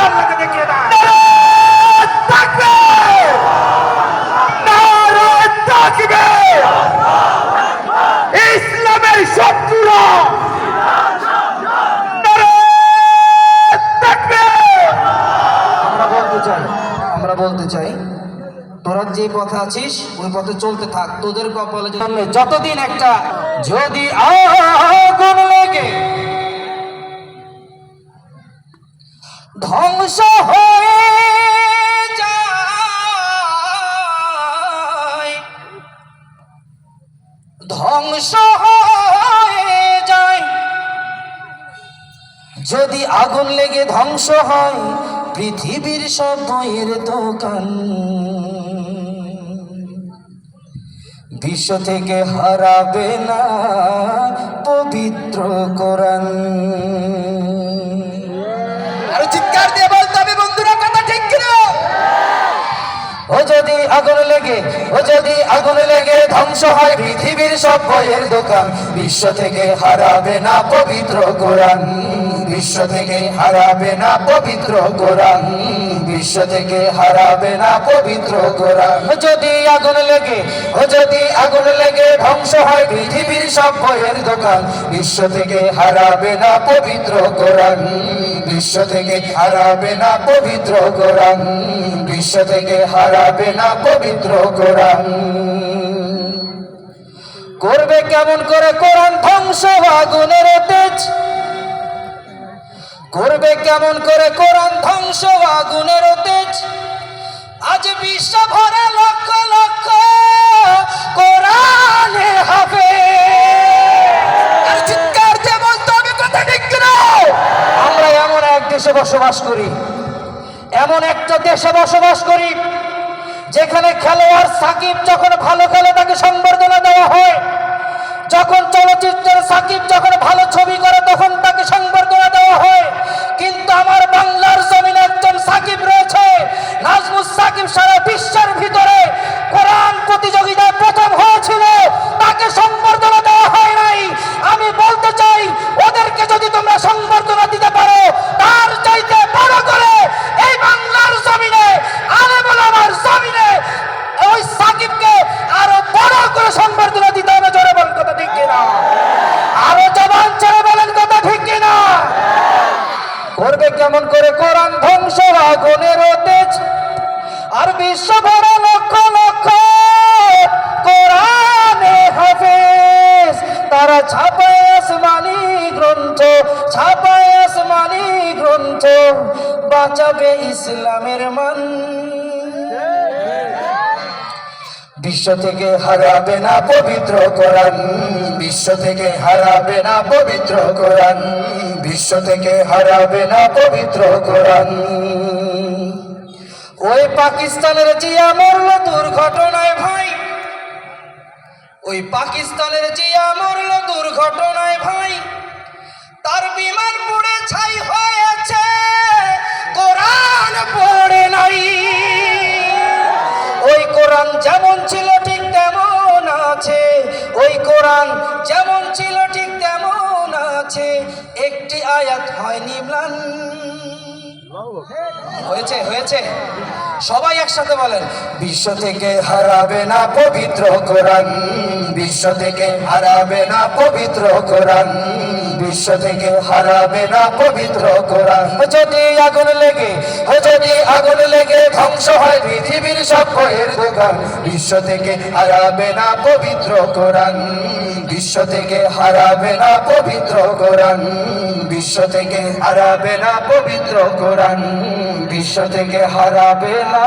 আল্লাহকে দেখিয়ে দাও। ইসলামের শত্রুরা আমরা বলতে চাই তোরা যে পথে আছিস ওই পথে চলতে থাক। তোদের কপালে যতদিন একটা যদি আগুন লেগে ধ্বংস হয়ে যায়, ধ্বংস হয়ে যায়, যদি আগুন লেগে ধ্বংস হয় পৃথিবীর সব বইয়ের দোকান, বিশ্ব থেকে হারাবে না পবিত্র কোরআন। আরো চিৎকার দিয়ে বলতে হবে বন্ধুরা, কথা ঠিক কিনা? ও যদি আগুন লেগে, ও যদি আগুন লেগে ধ্বংস হয় পৃথিবীর সব বইয়ের দোকান, বিশ্ব থেকে হারাবে না পবিত্র কোরআন, বিশ্ব থেকে হারাবে না পবিত্র কোরআন, বিশ্ব থেকে হারাবে না পবিত্র কোরআন। যদি আগুন লেগে, ও যদি আগুন লেগে ধ্বংস হয় পৃথিবীর সব বইয়ের দোকান, বিশ্ব থেকে হারাবে না পবিত্র কোরআন, বিশ্ব থেকে হারাবে না পবিত্র কোরআন, বিশ্ব থেকে হারাবে না পবিত্র কোরআন। করবে কেমন করে কোরআন ধ্বংস আগুনের তেজ, করবে কেমন করে কোরআন ধ্বংস আগুনের তেজ, আজ বিশ্ব ভরে লক্ষ লক্ষ কোরআনের হাফেজ। আর চিৎকার দিয়ে বলতে হবে কথা ঠিক কিনা? আমরা এমন এক দেশে বসবাস করি, এমন একটা দেশে বসবাস করি যেখানে খেলোয়াড় সাকিব যখন ভালো খেলে তাকে সংবর্ধনা দেওয়া হয়, যখন চলচ্চিত্রের সাকিব যখন ভালো ছবি করে তখন তাকে সংবর্ধনা দেওয়া হয়। কিন্তু আমার বাংলার জমিনে একজন সাকিব রয়েছে, নাজমুস সাকিব, সারা বিশ্বের ভিতরে কোরআন প্রতিযোগিতায় প্রথম হয়েছিল, তাকে সংবর্ধনা দেওয়া হয় নাই। আমি বলতে চাই ওদেরকে যদি তোমরা সংবর্ধনা দিতে পারো, তার চাইতে বড় করে এই বাংলার জমিনে, আলেম ওলামার জমিনে ওই সাকিবকে আরো বড় করে সংবর্ধনা দিতে হবে। জোরে বলেন কথা ঠিক কিনা? আরো জবান ছেড়ে বলেন কথা ঠিক কিনা? করবে কেমন করে কোরআন ধ্বংস আগুনের তেজ, আর বিশ্ব ভরে লক্ষ লক্ষ কোরআনে হাফেজ, তারা ছাপায় আসমানি গ্রন্থ, ছাপায় আসমানি গ্রন্থ, বাঁচাবে ইসলামের মান, বিশ্ব থেকে হারাবে না পবিত্র কোরআন, বিশ্ব থেকে হারাবে না পবিত্র কোরআন, বিশ্ব থেকে হারাবে না পবিত্র কোরআন। ওই পাকিস্তানের জিয়া মরল দুর্ঘটনায় ভাই, ওই পাকিস্তানের জিয়া মরল দুর্ঘটনায় ভাই, তার বিমান পুড়ে ছাই হয়েছে, কোরআন পড়ে নাই। ওই কোরআন যেমন ছিল ঠিক তেমন আছে, ওই কোরআন যেমন ছিল ঠিক তেমন আছে, একটি আয়াত হয়নি ম্লান। হয়েছে হয়েছে, সবাই একসাথে বলেন, বিশ্ব থেকে হারাবে না পবিত্র কোরআন, বিশ্ব থেকে হারাবে না পবিত্র কোরআন, বিশ্ব থেকে হারাবে না পবিত্র কোরআন। যদি আগুন লেগে, যদি আগুন লেগে ধ্বংস হয় পৃথিবীর সব বইয়ের দোকান, বিশ্ব থেকে হারাবে না পবিত্র কোরআন, বিশ্ব থেকে হারাবে না পবিত্র কোরআন, বিশ্ব থেকে হারাবে না পবিত্র কোরআন, বিশ্ব থেকে হারাবে না